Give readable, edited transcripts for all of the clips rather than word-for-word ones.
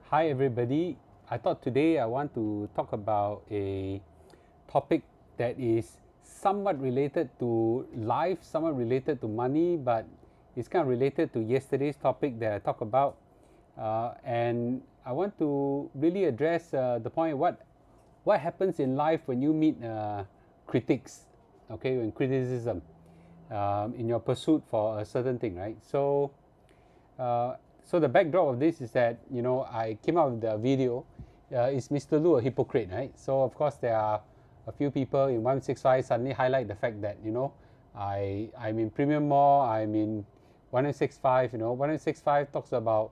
Hi everybody. I thought today I want to talk about a topic that is somewhat related to life, somewhat related to money, but it's kind of related to yesterday's topic that I talked about. And I want to really address the point what happens in life when you meet critics, okay, and criticism in your pursuit for a certain thing, right? Uh, so the backdrop of this is that I came out with the video. Is Mr. Lu a hypocrite, right? So of course there are a few people in 165 suddenly highlight the fact that I'm in Premium Mall, I'm in 165. 165 talks about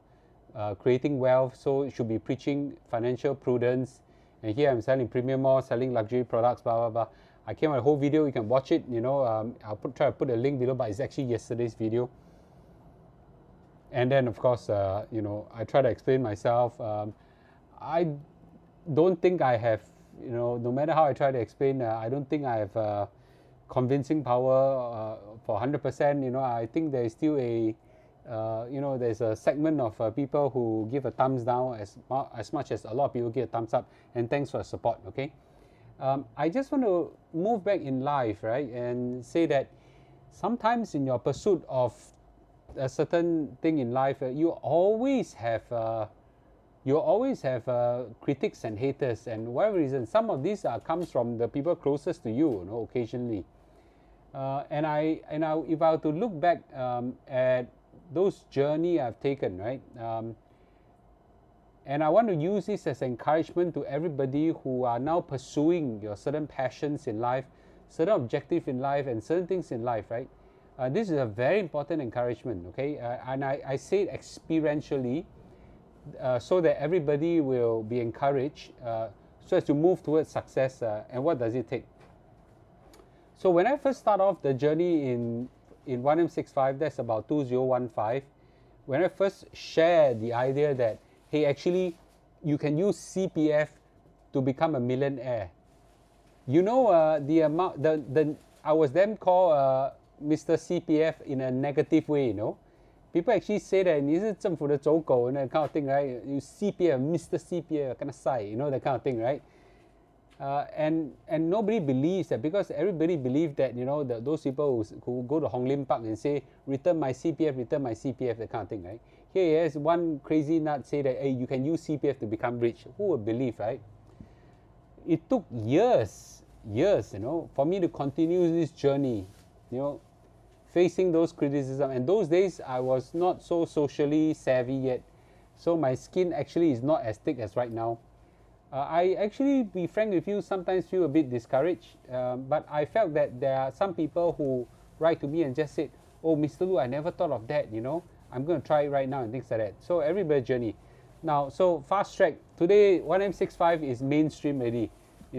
creating wealth, so it should be preaching financial prudence. And here I'm selling Premium Mall, selling luxury products, blah blah blah. I came out a whole video. You can watch it. I'll try to put a link below, but it's actually yesterday's video. And then of course I try to explain myself. I don't think I have, no matter how I try to explain, I don't think I have convincing power for 100%. I think there is still there's a segment of people who give a thumbs down as much as a lot of people give a thumbs up, and thanks for the support. Okay. I just want to move back in life, right, and say that sometimes in your pursuit of a certain thing in life, you always have critics and haters, and whatever reason, some of these comes from the people closest to you, occasionally. If I were to look back at those journey I've taken, right, and I want to use this as encouragement to everybody who are now pursuing your certain passions in life, certain objective in life, and certain things in life, right? This is a very important encouragement, okay? And I say it experientially so that everybody will be encouraged so as to move towards success. And what does it take? So when I first start off the journey in 1M65, that's about 2015, when I first shared the idea that, hey, actually, you can use CPF to become a millionaire. The amount, I was then called Mr. CPF in a negative way, People actually say that 你是政府的走狗 and that kind of thing, right? You CPF, Mr. CPF, kind of say, that kind of thing, right? And nobody believes that, because everybody believes that, those people who go to Hong Lim Park and say, return my CPF, that kind of thing, right? Here's one crazy nut say that, hey, you can use CPF to become rich. Who would believe, right? It took years, for me to continue this journey, facing those criticism. And those days I was not so socially savvy yet, so my skin actually is not as thick as right now. I actually, be frank with you, sometimes feel a bit discouraged, but I felt that there are some people who write to me and just said, oh, Mr. Lu, I never thought of that, I'm going to try it right now, and things like that. So everybody's journey. Now, so fast track, today 1M65 is mainstream already.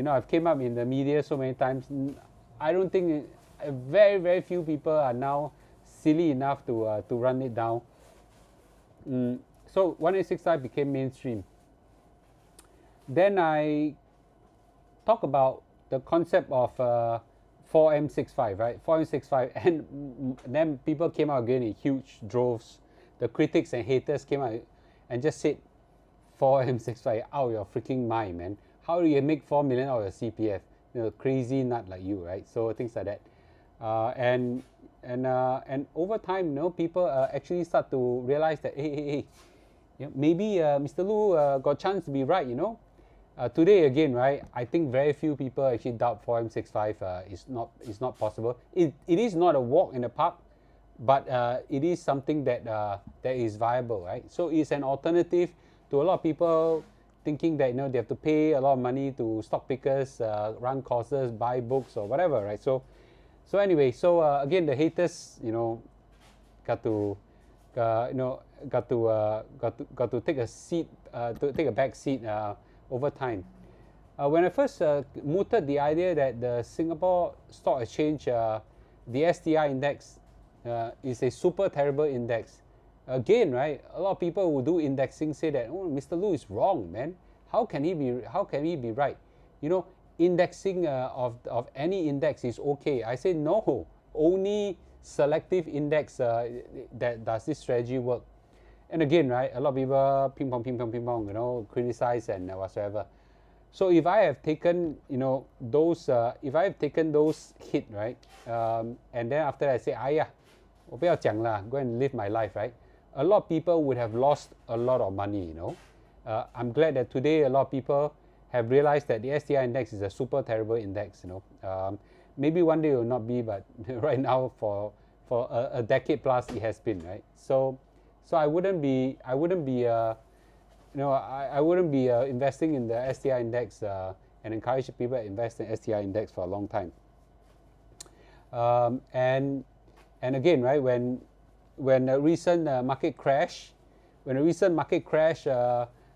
I've came up in the media so many times. I don't think, very, very few people are now silly enough to run it down. So 1M65 became mainstream. Then I talk about the concept of 4M65, right? 4M65, and then people came out again in huge droves. The critics and haters came out and just said, 4M65, out of your freaking mind, man. How do you make 4 million out of your CPF? Crazy nut like you, right? So things like that. And over time, people actually start to realize that, hey, maybe Mr. Lu got a chance to be right, Today again, right, I think very few people actually doubt 4M65 is not possible. It is not a walk in the park, but it is something that is viable, right? So it's an alternative to a lot of people thinking that they have to pay a lot of money to stock pickers, run courses, buy books or whatever, right? So anyway, again, the haters, got to take a seat, to take a back seat over time. When I first mooted the idea that the Singapore Stock Exchange, the STI index, is a super terrible index. Again, right, a lot of people who do indexing say that, oh, Mr. Lu is wrong, man. How can he be right? Indexing of any index is okay. I say no, only selective index that does this strategy work. And again, right, a lot of people ping pong, ping pong, ping pong, you know, criticize and whatsoever. So if I have taken, you know, those, if I have taken those hit, right, and then after that I say, yeah, 我不要讲啦, go and live my life, right? A lot of people would have lost a lot of money, you know. I'm glad that today a lot of people have realized that the STI index is a super terrible index, you know. Maybe one day it will not be, but right now for a decade plus it has been, right? So I wouldn't be, you know, I wouldn't be investing in the STI index and encourage people to invest in STI index for a long time. And again, right, when a recent market crash,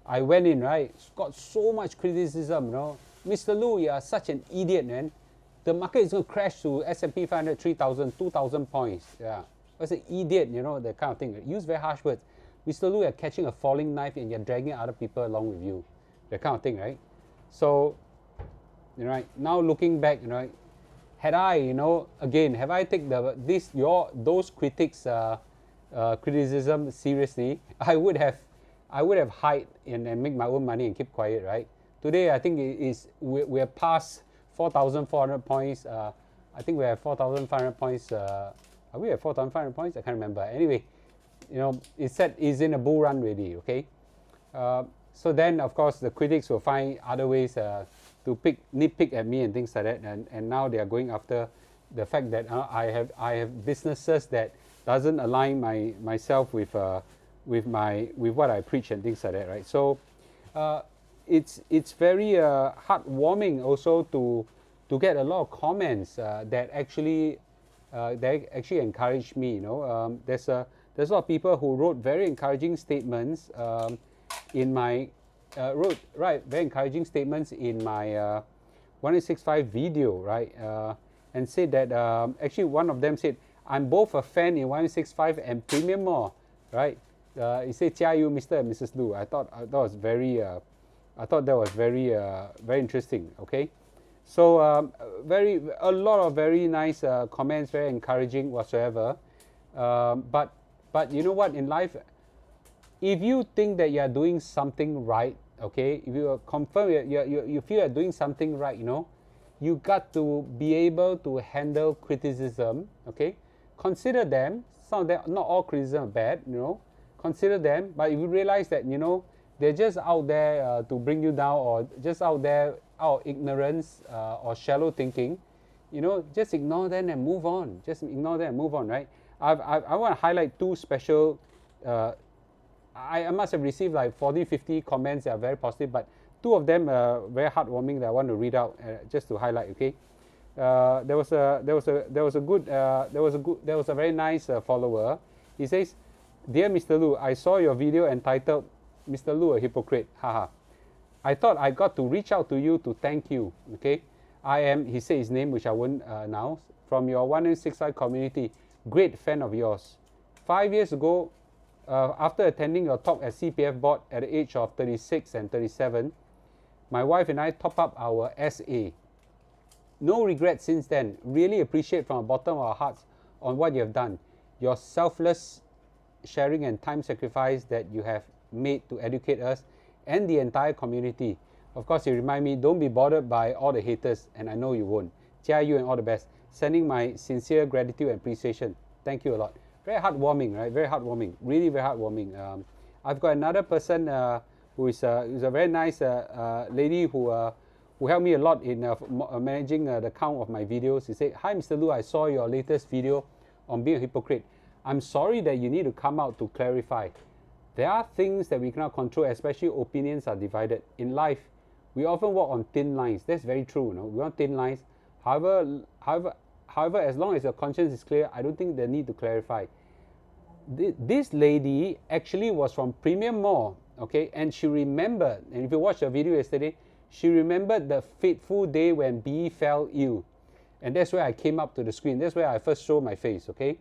I went in, right, got so much criticism, you know. Mr. Lu, you are such an idiot, man. The market is going to crash to S&P 500, 3,000, 2,000 points. Yeah, that's an idiot, you know, that kind of thing. Use very harsh words. Mr. Lu, you're catching a falling knife and you're dragging other people along with you. That kind of thing, right? So, you know, right, now looking back, you know, had I, you know, again, have I taken those critics' criticism seriously, I would have hide and make my own money and keep quiet, right? Today, I think we're past 4,400 points. I think we have 4,500 points. Are we at 4,500 points? I can't remember. Anyway, you know, it's in a bull run already, okay? So then, of course, the critics will find other ways to nitpick at me and things like that. And now they are going after the fact that I have businesses that doesn't align myself with what I preach and things like that, right? So it's very heartwarming also to get a lot of comments that actually encourage me. You know, there's a lot of people who wrote very encouraging statements in my very encouraging statements in my 1865 video, right? And said that actually one of them said, I'm both a fan in 1865 and Premium More, right? He said, 加油, Mr. and Mrs. Lu. I thought that was very very interesting. Okay, so a lot of very nice comments, very encouraging whatsoever. But you know what, in life, if you think that you are doing something right, okay, if you confirm you feel you're doing something right, you know, you got to be able to handle criticism. Okay, consider them. Some of them, not all criticism are bad, you know. Consider them, but if you realize that, you know, they're just out there to bring you down, or just out there out of ignorance or shallow thinking, you know, just ignore them and move on. Just ignore them and move on, right? I want to highlight two special. I must have received like 40, 50 comments that are very positive, but two of them are very heartwarming that I want to read out just to highlight. Okay, there was a very nice follower. He says, "Dear Mr. Lu, I saw your video entitled 'Mr. Lu, a Hypocrite.' Haha. I thought I got to reach out to you to thank you. Okay, I am," he said his name, which I won't announce, "from your 1865 community. Great fan of yours. 5 years ago, after attending your talk at CPF board at the age of 36 and 37, my wife and I top up our SA. No regrets since then. Really appreciate from the bottom of our hearts on what you have done. Your selfless sharing and time sacrifice that you have made to educate us and the entire community. Of course, you remind me, don't be bothered by all the haters, and I know you won't. 加油 and all the best. Sending my sincere gratitude and appreciation. Thank you a lot." Very heartwarming, right? Very heartwarming. Really very heartwarming. I've got another person who is a very nice lady who helped me a lot in managing the count of my videos. He said, "Hi, Mr. Lu, I saw your latest video on being a hypocrite. I'm sorry that you need to come out to clarify. There are things that we cannot control, especially opinions are divided. In life, we often walk on thin lines." That's very true. You know? We're on thin lines. However, as long as your conscience is clear, I don't think they need to clarify. This lady actually was from Premium More, okay, and she remembered, and if you watched the video yesterday, she remembered the fateful day when B fell ill. And that's where I came up to the screen. That's where I first showed my face, okay?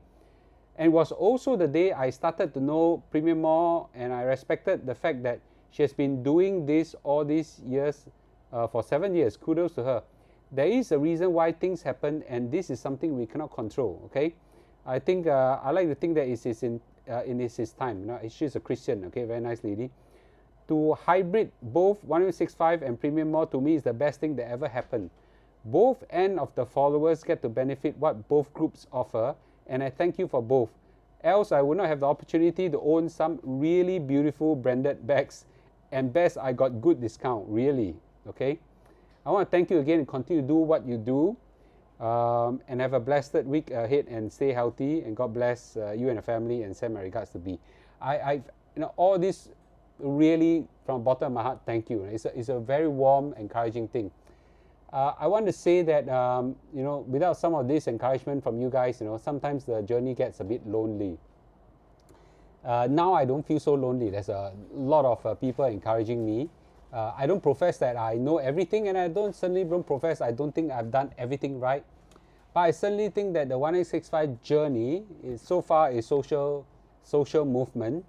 And it was also the day I started to know Premium More, and I respected the fact that she has been doing this all these years, for 7 years. Kudos to her. There is a reason why things happen, and this is something we cannot control, okay? I think I like to think that it is in his time. You know, she's a Christian, okay, very nice lady. To hybrid both 1865 and Premium Mall, to me, is the best thing that ever happened. Both end of the followers get to benefit what both groups offer, and I thank you for both. Else, I would not have the opportunity to own some really beautiful branded bags, and best, I got good discount, really, okay? I want to thank you again and continue to do what you do, and have a blessed week ahead and stay healthy, and God bless you and your family, and send my regards to B. You know, all this really, from the bottom of my heart, thank you. It's a very warm, encouraging thing. I want to say that, you know, without some of this encouragement from you guys, you know, sometimes the journey gets a bit lonely. Now I don't feel so lonely. There's a lot of people encouraging me. I don't profess that I know everything, and I certainly don't profess I don't think I've done everything right. But I certainly think that the 1865 journey is so far a social movement.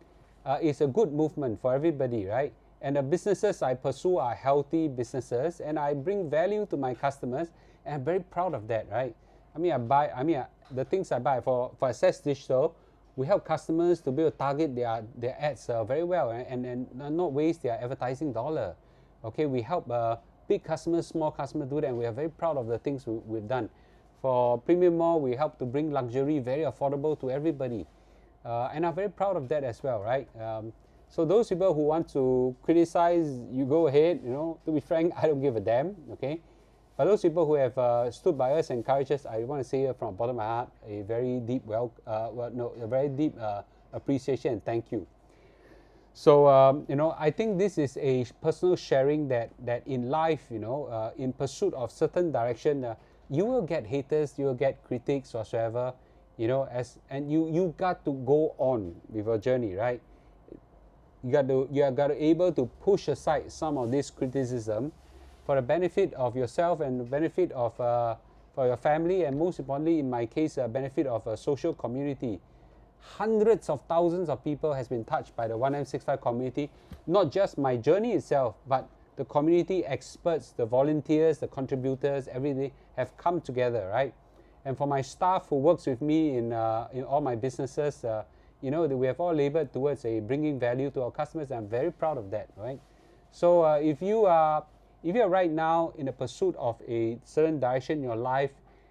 It's a good movement for everybody, right? And the businesses I pursue are healthy businesses, and I bring value to my customers, and I'm very proud of that, right? The things I buy for Access Digital, we help customers to be able to target their ads very well, and not waste their advertising dollar. Okay, we help big customers, small customers do that, and we are very proud of the things we've done. For Premium Mall, we help to bring luxury very affordable to everybody, and I'm very proud of that as well, right? So those people who want to criticize, you go ahead. You know, to be frank, I don't give a damn. Okay, but those people who have stood by us and encouraged us, I want to say from the bottom of my heart, a very deep appreciation and thank you. So you know, I think this is a personal sharing that in life, you know, in pursuit of certain direction, you will get haters, you will get critics whatsoever, you know, and you got to go on with your journey, right? You got to able to push aside some of this criticism for the benefit of yourself and the benefit of for your family, and most importantly, in my case, a benefit of a social community. Hundreds of thousands of people has been touched by the 1865 community, not just my journey itself, but the community experts, the volunteers, the contributors, everything have come together, right? And for my staff who works with me in all my businesses, you know, we have all labored towards bringing value to our customers, and I'm very proud of that, right? So if you are right now in the pursuit of a certain direction in your life,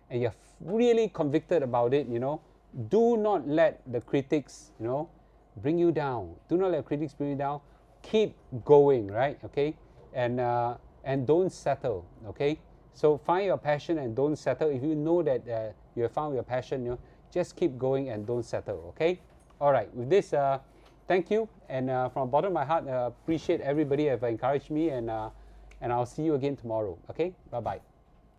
and you're really convicted about it, you know, do not let the critics, you know, bring you down. Do not let critics bring you down. Keep going, right? Okay, and don't settle. Okay, so find your passion and don't settle. If you know that you have found your passion, you know, just keep going and don't settle. Okay. All right, with this, thank you, and from the bottom of my heart, appreciate everybody who have encouraged me, and I'll see you again tomorrow. Okay, bye-bye.